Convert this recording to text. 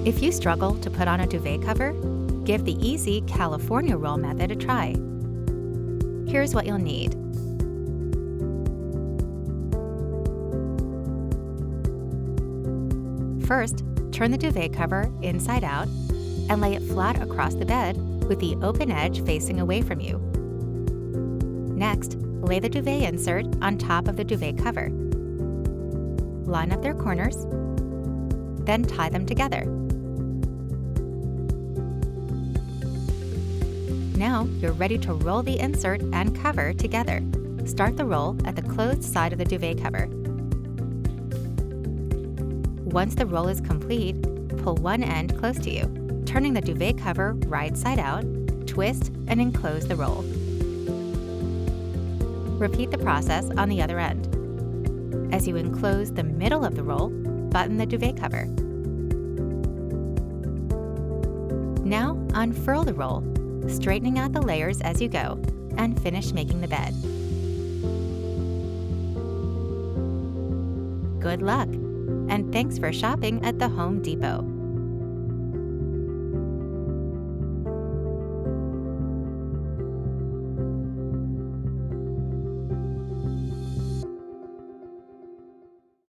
If you struggle to put on a duvet cover, give the easy California roll method a try. Here's what you'll need. First, turn the duvet cover inside out and lay it flat across the bed with the open edge facing away from you. Next, lay the duvet insert on top of the duvet cover. Line up their corners, then tie them together. Now you're ready to roll the insert and cover together. Start the roll at the closed side of the duvet cover. Once the roll is complete, pull one end close to you, turning the duvet cover right side out, twist and enclose the roll. Repeat the process on the other end. As you enclose the middle of the roll, button the duvet cover. Now unfurl the roll, straightening out the layers as you go, and finish making the bed. Good luck, and thanks for shopping at the Home Depot.